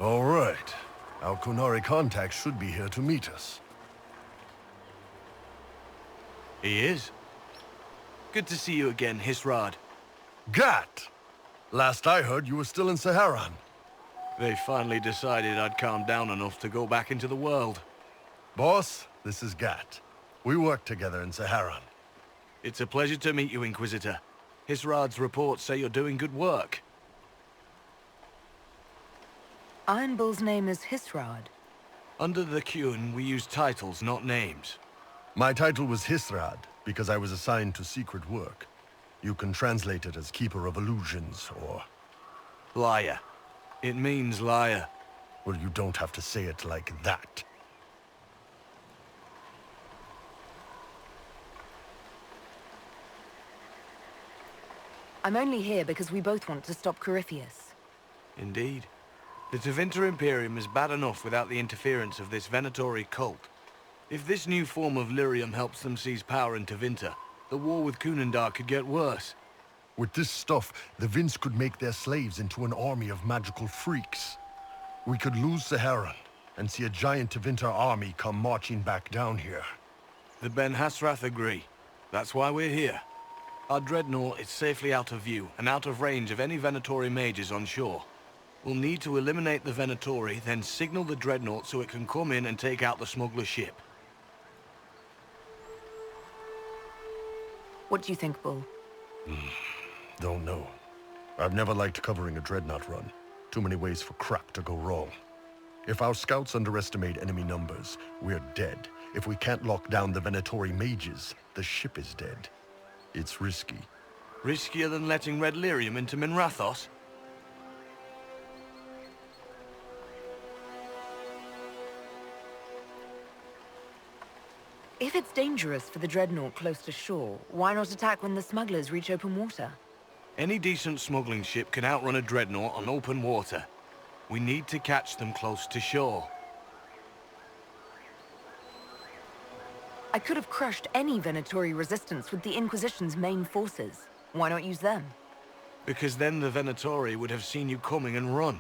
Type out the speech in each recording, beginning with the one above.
All right. Our Qunari contact should be here to meet us. He is. Good to see you again, Hisrad. Gatt! Last I heard, you were still in Saharan. They finally decided I'd calmed down enough to go back into the world. Boss, this is Gatt. We worked together in Saharan. It's a pleasure to meet you, Inquisitor. Hisrad's reports say you're doing good work. Iron Bull's name is Hisrad. Under the Qun, we use titles, not names. My title was Hisrad, because I was assigned to secret work. You can translate it as Keeper of Illusions, or... Liar. It means liar. Well, you don't have to say it like that. I'm only here because we both want to stop Corypheus. Indeed. The Tevinter Imperium is bad enough without the interference of this Venatori cult. If this new form of lyrium helps them seize power in Tevinter, the war with Kunandar could get worse. With this stuff, the Vince could make their slaves into an army of magical freaks. We could lose Saharan, and see a giant Tevinter army come marching back down here. The Ben-Hassrath agree. That's why we're here. Our dreadnought is safely out of view, and out of range of any Venatori mages on shore. We'll need to eliminate the Venatori, then signal the dreadnought so it can come in and take out the smuggler ship. What do you think, Bull? Don't know. I've never liked covering a dreadnought run. Too many ways for crap to go wrong. If our scouts underestimate enemy numbers, we're dead. If we can't lock down the Venatori Mages, the ship is dead. It's risky. Riskier than letting red lyrium into Minrathos? If it's dangerous for the dreadnought close to shore, why not attack when the smugglers reach open water? Any decent smuggling ship can outrun a dreadnought on open water. We need to catch them close to shore. I could have crushed any Venatori resistance with the Inquisition's main forces. Why not use them? Because then the Venatori would have seen you coming and run.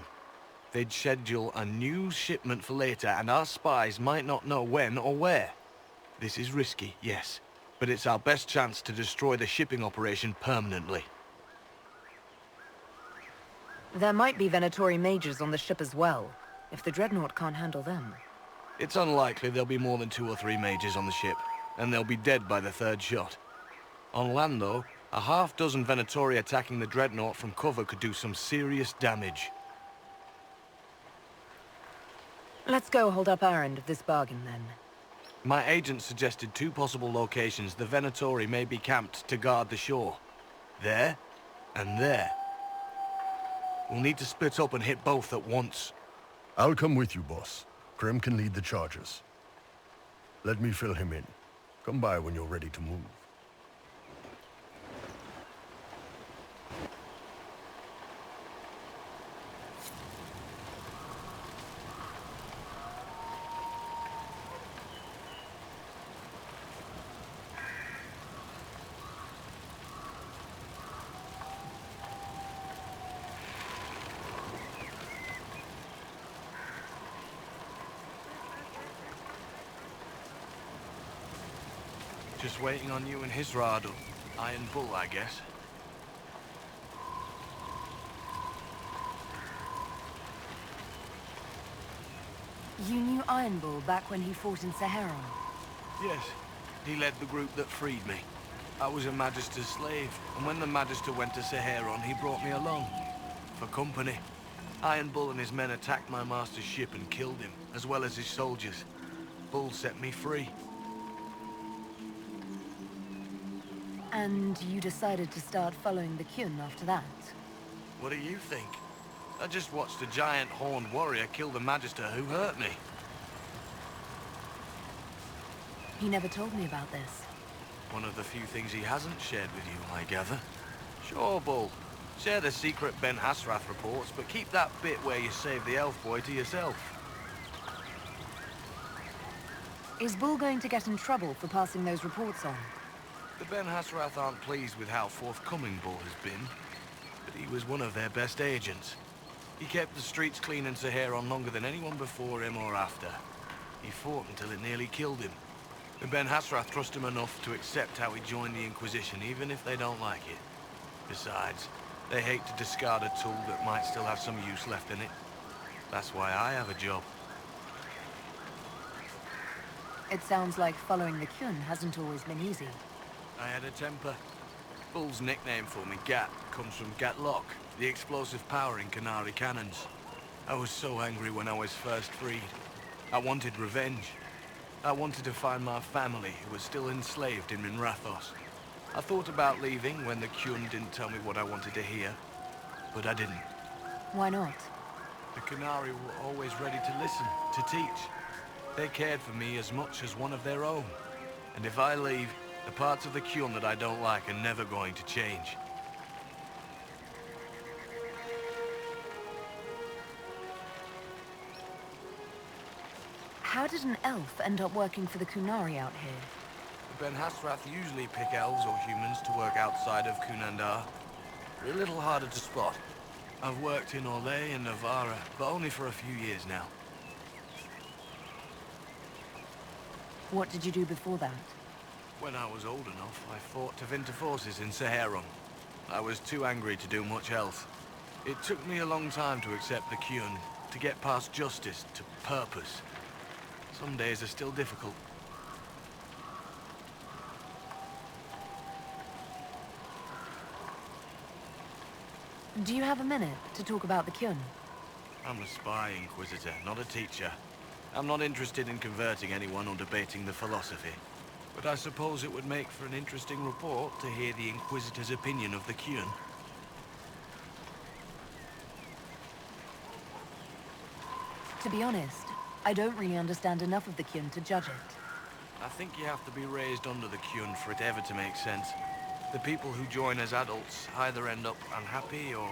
They'd schedule a new shipment for later, and our spies might not know when or where. This is risky, yes, but it's our best chance to destroy the shipping operation permanently. There might be Venatori mages on the ship as well, if the dreadnought can't handle them. It's unlikely there'll be more than 2 or 3 mages on the ship, and they'll be dead by the 3rd shot. On land, though, a half-dozen Venatori attacking the dreadnought from cover could do some serious damage. Let's go hold up our end of this bargain, then. My agent suggested 2 possible locations the Venatori may be camped to guard the shore. There, and there. We'll need to split up and hit both at once. I'll come with you, boss. Grim can lead the charges. Let me fill him in. Come by when you're ready to move. Just waiting on you and Hisrad, or Iron Bull, I guess. You knew Iron Bull back when he fought in Saharan? Yes, he led the group that freed me. I was a Magister's slave, and when the Magister went to Saharan, he brought me along. For company. Iron Bull and his men attacked my master's ship and killed him, as well as his soldiers. Bull set me free. And you decided to start following the Qun after that? What do you think? I just watched a giant horned warrior kill the Magister who hurt me. He never told me about this. One of the few things he hasn't shared with you, I gather. Sure, Bull. Share the secret Ben-Hassrath reports, but keep that bit where you saved the elf boy to yourself. Is Bull going to get in trouble for passing those reports on? The Ben-Hassrath aren't pleased with how forthcoming Bull has been, but he was one of their best agents. He kept the streets clean in Saharon longer than anyone before him or after. He fought until it nearly killed him. The Ben-Hassrath trust him enough to accept how he joined the Inquisition, even if they don't like it. Besides, they hate to discard a tool that might still have some use left in it. That's why I have a job. It sounds like following the Qun hasn't always been easy. I had a temper. Bull's nickname for me, Gatt, comes from Gatt Lock, the explosive power in Qunari cannons. I was so angry when I was first freed. I wanted revenge. I wanted to find my family, who was still enslaved in Minrathos. I thought about leaving when the Qun didn't tell me what I wanted to hear, but I didn't. Why not? The Qunari were always ready to listen, to teach. They cared for me as much as one of their own. And if I leave, the parts of the Qun that I don't like are never going to change. How did an elf end up working for the Qunari out here? The Ben-Hassrath usually pick elves or humans to work outside of Kunandar. They're a little harder to spot. I've worked in Orlais and Navarra, but only for a few years now. What did you do before that? When I was old enough, I fought to Vinter forces in Saharon. I was too angry to do much else. It took me a long time to accept the Qun, to get past justice, to purpose. Some days are still difficult. Do you have a minute to talk about the Qun? I'm a spy, Inquisitor, not a teacher. I'm not interested in converting anyone or debating the philosophy. But I suppose it would make for an interesting report to hear the Inquisitor's opinion of the Qun. To be honest, I don't really understand enough of the Qun to judge it. I think you have to be raised under the Qun for it ever to make sense. The people who join as adults either end up unhappy or,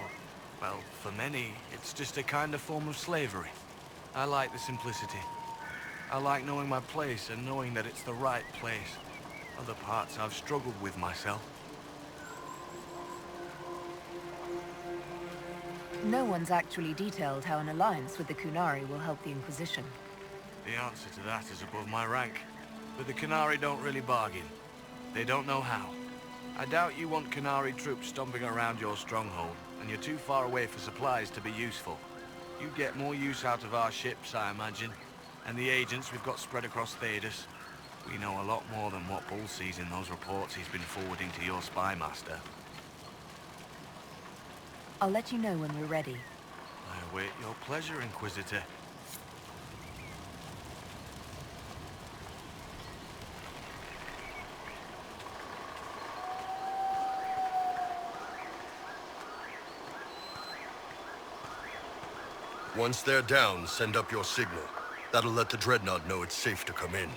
well, for many, it's just a kind of form of slavery. I like the simplicity. I like knowing my place and knowing that it's the right place. Other parts I've struggled with myself. No one's actually detailed how an alliance with the Qunari will help the Inquisition. The answer to that is above my rank. But the Qunari don't really bargain. They don't know how. I doubt you want Qunari troops stomping around your stronghold, and you're too far away for supplies to be useful. You get more use out of our ships, I imagine, and the agents we've got spread across Thedas. We know a lot more than what Bull sees in those reports he's been forwarding to your spy master. I'll let you know when we're ready. I await your pleasure, Inquisitor. Once they're down, send up your signal. That'll let the Dreadnought know it's safe to come in.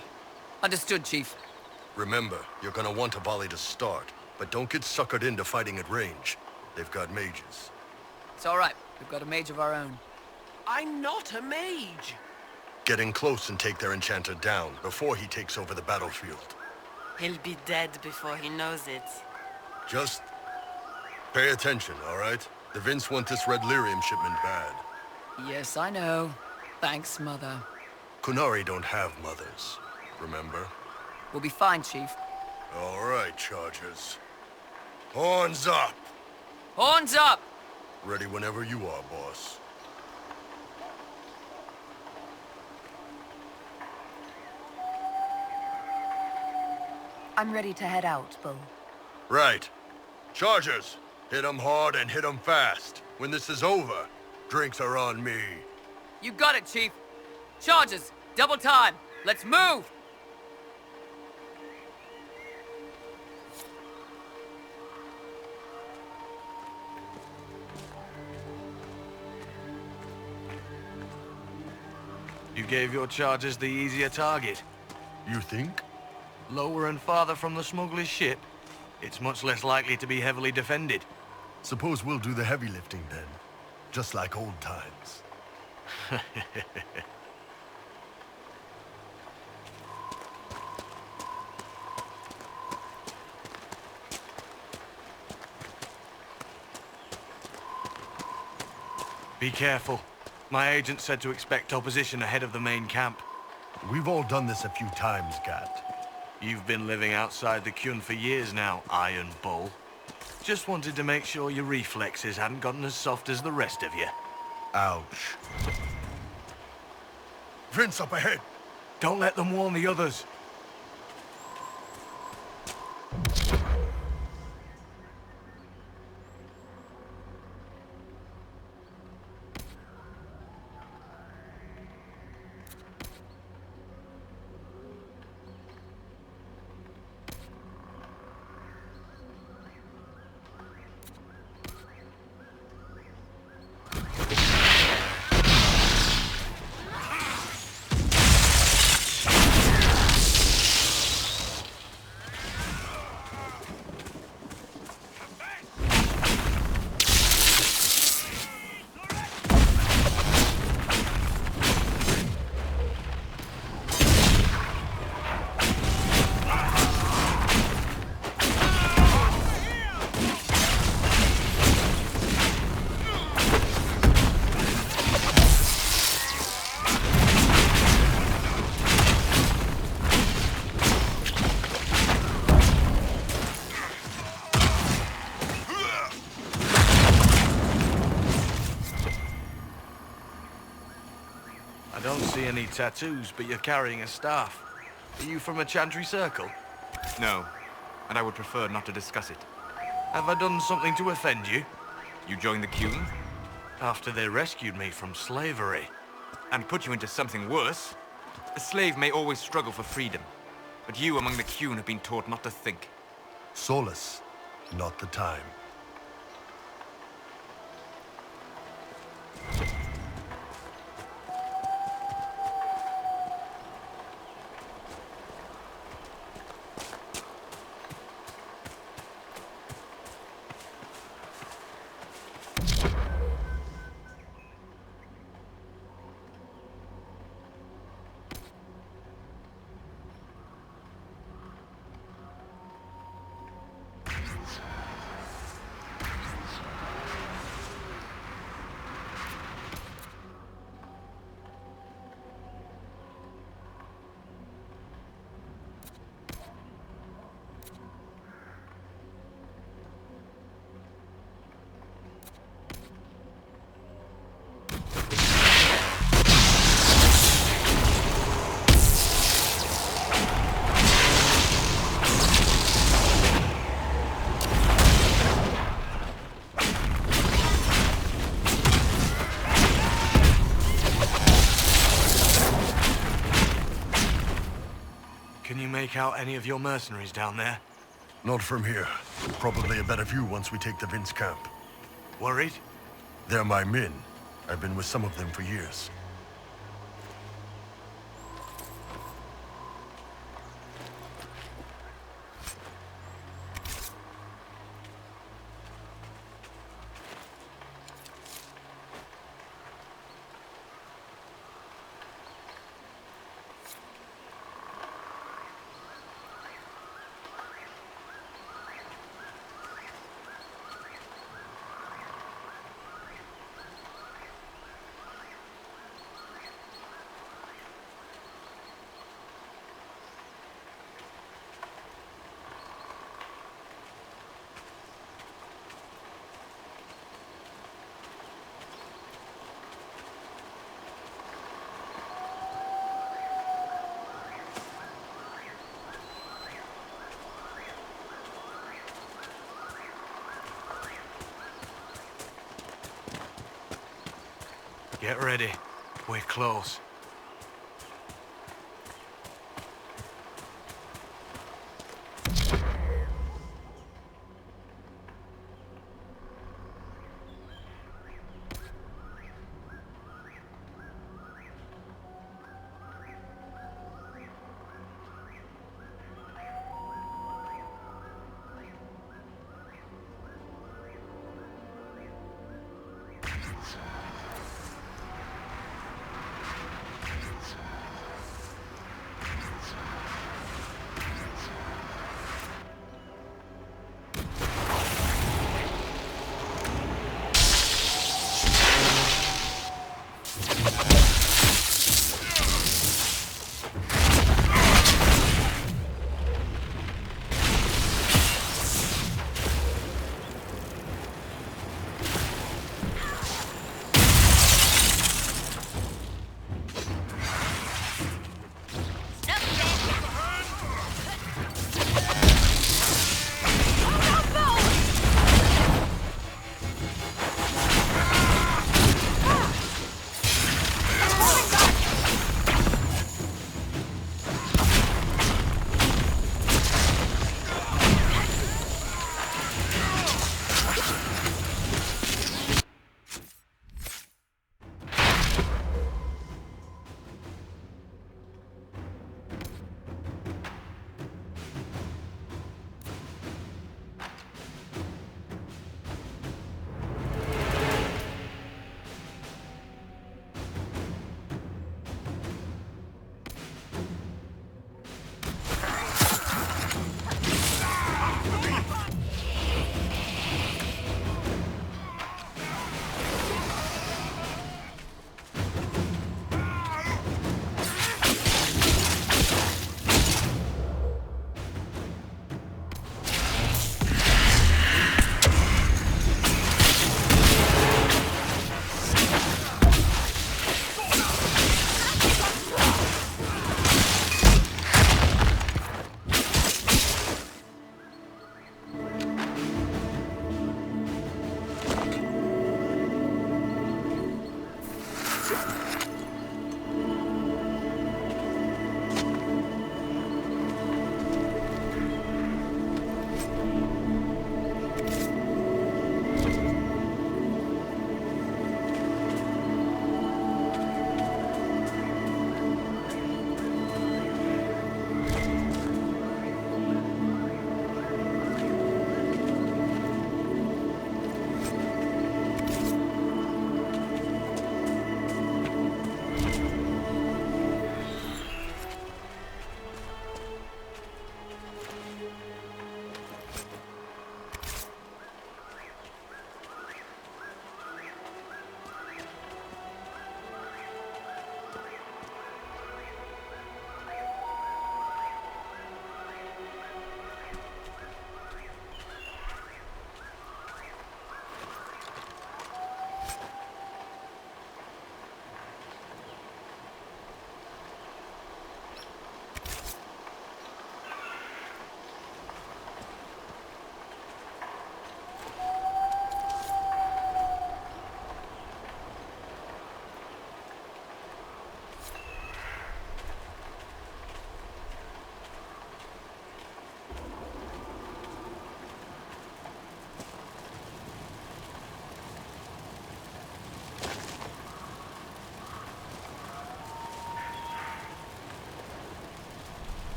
Understood, Chief. Remember, you're gonna want a volley to start, but don't get suckered into fighting at range. They've got mages. It's all right. We've got a mage of our own. I'm not a mage! Get in close and take their enchanter down before he takes over the battlefield. He'll be dead before he knows it. Just pay attention, all right? The Vince want this red lyrium shipment bad. Yes, I know. Thanks, Mother. Qunari don't have mothers, remember? We'll be fine, Chief. All right, Chargers. Horns up! Horns up! Ready whenever you are, boss. I'm ready to head out, Bull. Right. Chargers, hit 'em hard and hit 'em fast. When this is over, drinks are on me. You got it, Chief. Charges! Double time! Let's move! You gave your charges the easier target. You think? Lower and farther from the smuggler's ship, it's much less likely to be heavily defended. Suppose we'll do the heavy lifting then. Just like old times. Be careful. My agent said to expect opposition ahead of the main camp. We've all done this a few times, Gatt. You've been living outside the Qun for years now, Iron Bull. Just wanted to make sure your reflexes hadn't gotten as soft as the rest of you. Ouch. Vince, up ahead! Don't let them warn the others. I don't see any tattoos, but you're carrying a staff. Are you from a Chantry circle? No, and I would prefer not to discuss it. Have I done something to offend you? You joined the Qun After they rescued me from slavery. and put you into something worse. A slave may always struggle for freedom, but you among the Qun have been taught not to think. Solace, not the time. Can you make out any of your mercenaries down there? Not from here. Probably a better view once we take the Vince camp. Worried? They're my men. I've been with some of them for years. Get ready. We're close.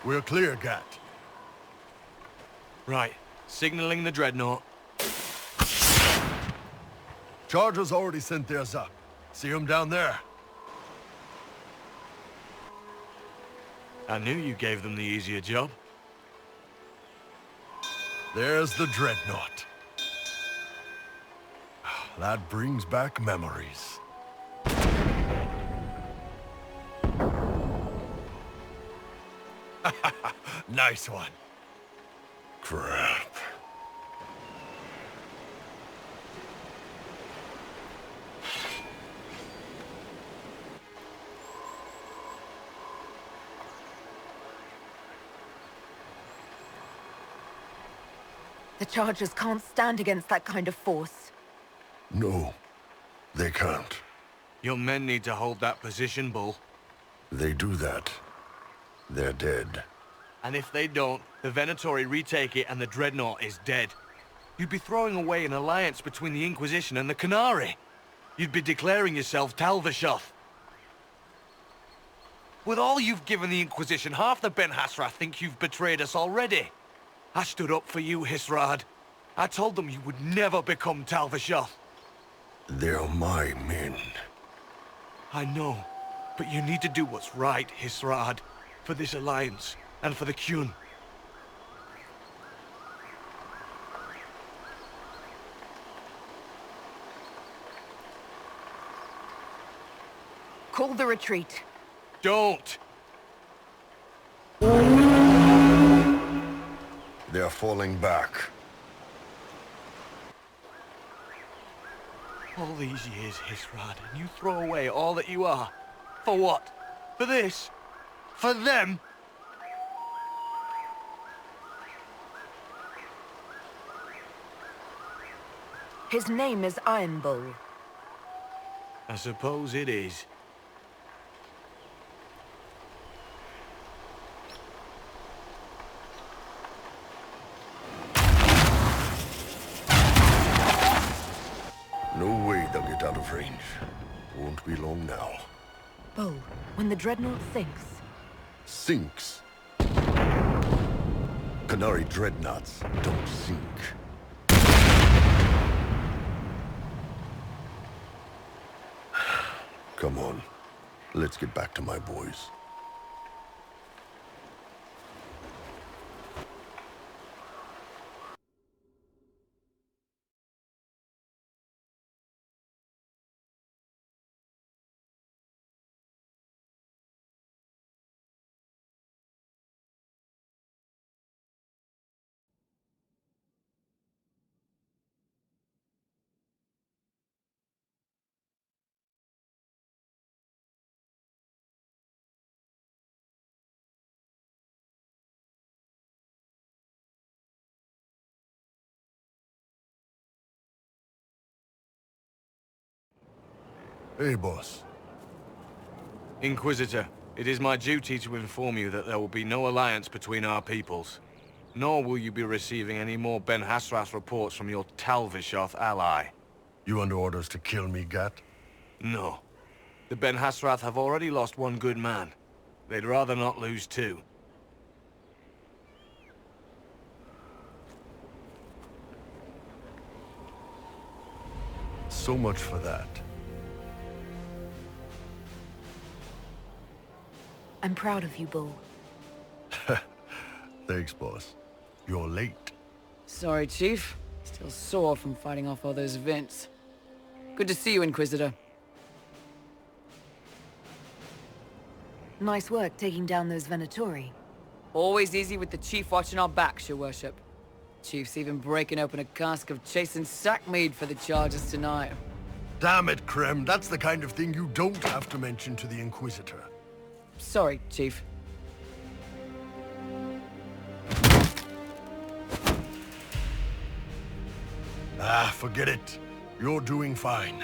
We're clear, Gatt. Right. Signaling the dreadnought. Chargers already sent theirs up. See them down there? I knew you gave them the easier job. There's the dreadnought. That brings back memories. Nice one. Crap. The Chargers can't stand against that kind of force. No, they can't. Your men need to hold that position, Bull. They do that. They're dead. And if they don't, the Venatori retake it and the dreadnought is dead. You'd be throwing away an alliance between the Inquisition and the Qunari. You'd be declaring yourself Tal Vashoth. With all you've given the Inquisition, half the Ben-Hassrath think you've betrayed us already. I stood up for you, Hisrad. I told them you would never become Tal Vashoth. They're my men. I know, but you need to do what's right, Hisrad, for this alliance and for the Qun. Call the retreat. Don't! They're falling back. All these years, Hisrad, and you throw away all that you are. For what? For this? For them? His name is Iron Bull. I suppose it is. No way they'll get out of range. Won't be long now. Bull, when the dreadnought sinks, Sinks. Qunari dreadnoughts don't sink. Come on. Let's get back to my boys. Hey, boss. Inquisitor, it is my duty to inform you that there will be no alliance between our peoples. Nor will you be receiving any more Ben-Hassrath reports from your Tal Vashoth ally. You under orders to kill me, Gatt? No. The Ben-Hassrath have already lost one good man. They'd rather not lose two. So much for that. I'm proud of you, Bull. Thanks, boss. You're late. Sorry, Chief. Still sore from fighting off all those vents. Good to see you, Inquisitor. Nice work taking down those Venatori. Always easy with the Chief watching our backs, your worship. Chief's even breaking open a cask of chastened sack mead for the Chargers tonight. Damn it, Krem. That's the kind of thing you don't have to mention to the Inquisitor. Sorry, Chief. Ah, forget it. You're doing fine.